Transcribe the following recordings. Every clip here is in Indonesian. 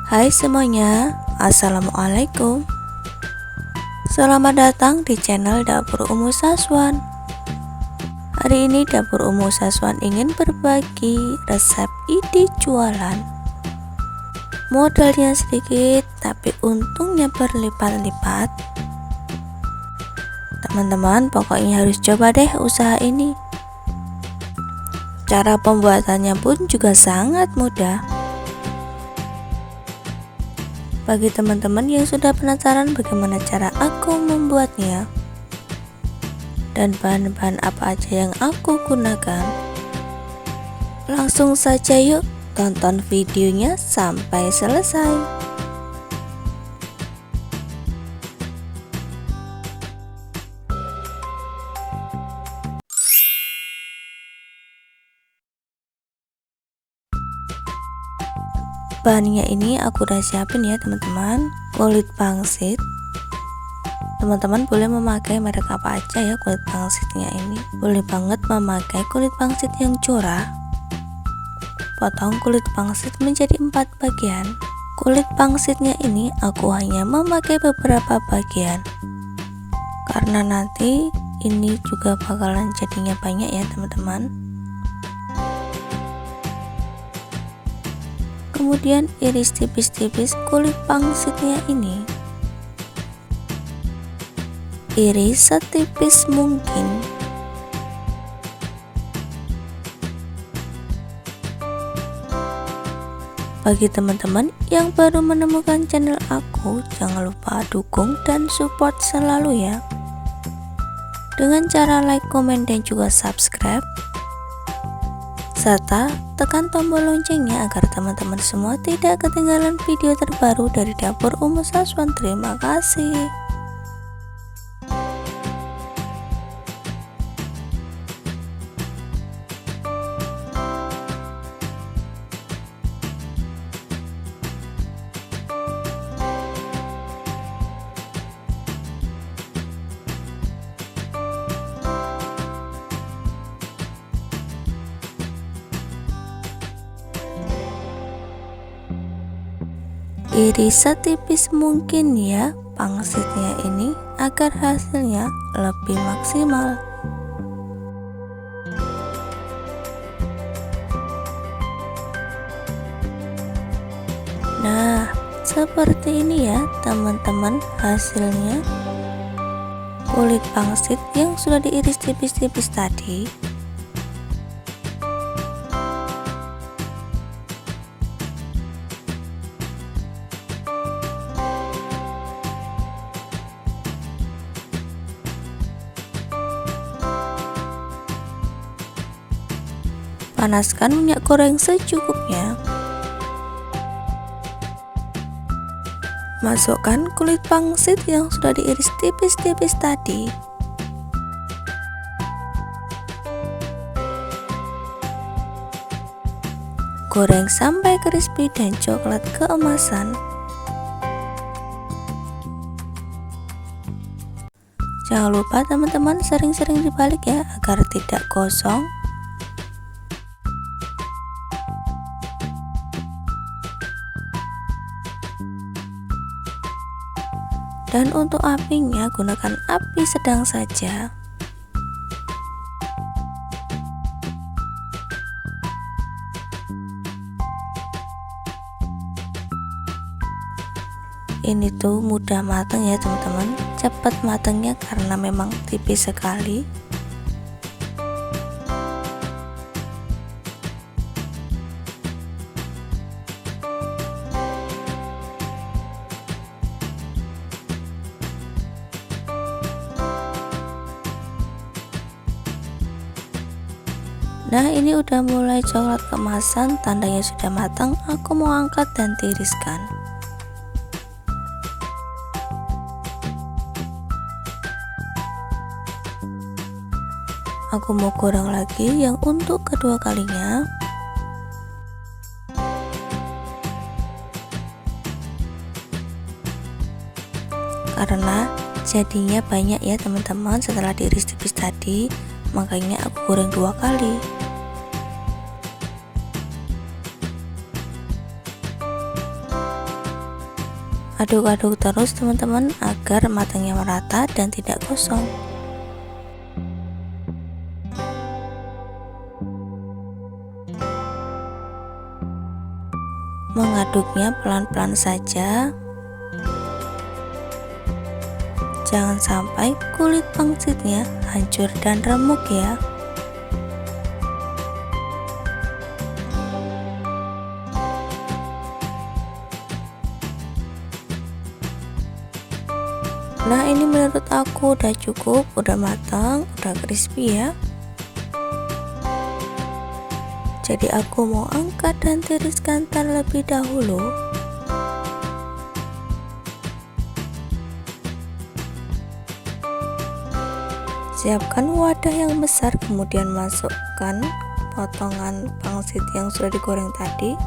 Hai semuanya, Assalamualaikum. Selamat datang di channel Dapur Umu Saswan. Hari ini Dapur Umu Saswan ingin berbagi resep ide jualan. Modalnya sedikit tapi untungnya berlipat-lipat. Teman-teman pokoknya harus coba deh usaha ini. Cara pembuatannya pun juga sangat mudah. Bagi teman-teman yang sudah penasaran bagaimana cara aku membuatnya dan bahan-bahan apa aja yang aku gunakan, langsung saja yuk tonton videonya sampai selesai. Bahannya ini aku udah siapin ya teman-teman. Kulit pangsit, teman-teman boleh memakai merek apa aja ya. Kulit pangsitnya ini boleh banget memakai kulit pangsit yang curah. Potong kulit pangsit menjadi 4 bagian. Kulit pangsitnya ini aku hanya memakai beberapa bagian karena nanti ini juga bakalan jadinya banyak ya teman-teman. Kemudian iris tipis-tipis kulit pangsitnya ini. Iris setipis mungkin. Bagi teman-teman yang baru menemukan channel aku, jangan lupa dukung dan support selalu ya. Dengan cara like, komen, dan juga subscribe. Serta tekan tombol loncengnya agar teman-teman semua tidak ketinggalan video terbaru dari Dapur Umu Saswan. Terima kasih. Iris setipis mungkin ya pangsitnya ini agar hasilnya lebih maksimal. Nah, seperti ini ya teman-teman hasilnya. Kulit pangsit yang sudah diiris tipis-tipis tadi panaskan minyak goreng secukupnya. Masukkan kulit pangsit yang sudah diiris tipis-tipis tadi. Goreng sampai crispy dan coklat keemasan. Jangan lupa teman-teman sering-sering dibalik ya agar tidak gosong. Dan untuk apinya gunakan api sedang saja. Ini tuh mudah matang ya teman-teman, cepat matangnya karena memang tipis sekali. Nah, ini udah mulai coklat keemasan, tandanya sudah matang. Aku mau angkat dan tiriskan. Aku mau goreng lagi yang untuk kedua kalinya. Karena jadinya banyak ya teman-teman setelah diiris tipis tadi, makanya aku goreng 2 kali. Aduk-aduk terus teman-teman agar matangnya merata dan tidak gosong. Mengaduknya pelan-pelan saja. Jangan sampai kulit pangsitnya hancur dan remuk ya. Nah, ini menurut aku udah cukup, udah matang, udah crispy ya. Jadi aku mau angkat dan tiriskan terlebih dahulu. Siapkan wadah yang besar, kemudian masukkan potongan pangsit yang sudah digoreng tadi.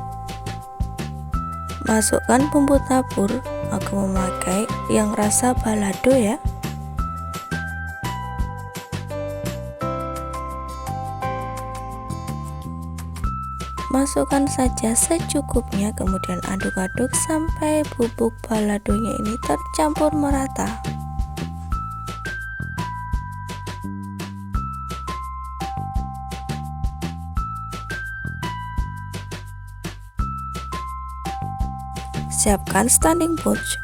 Masukkan bumbu tabur, aku memakai yang rasa balado ya. Masukkan saja secukupnya, kemudian aduk-aduk sampai bubuk baladonya ini tercampur merata. Siapkan standing pouch.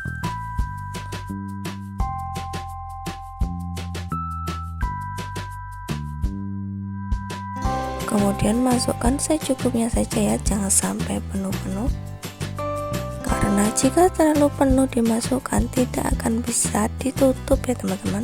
Kemudian masukkan secukupnya saja ya, jangan sampai penuh-penuh. Karena jika terlalu penuh dimasukkan tidak akan bisa ditutup ya teman-teman.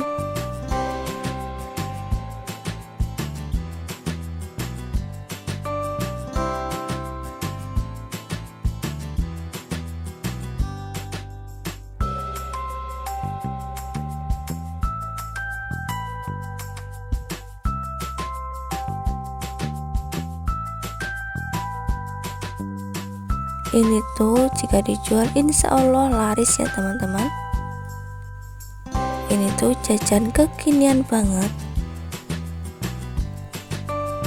Ini tuh jika dijual insya Allah laris ya teman-teman. Ini tuh jajan kekinian banget.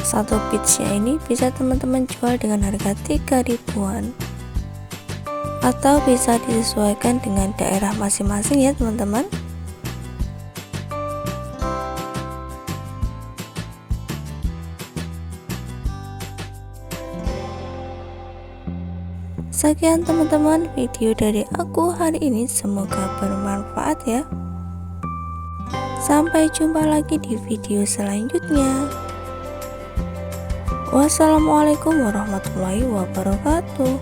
Satu piece-nya ini bisa teman-teman jual dengan harga 3 ribuan, atau bisa disesuaikan dengan daerah masing-masing ya teman-teman. Sekian teman-teman video dari aku hari ini, semoga bermanfaat ya. Sampai jumpa lagi di video selanjutnya. Wassalamualaikum warahmatullahi wabarakatuh.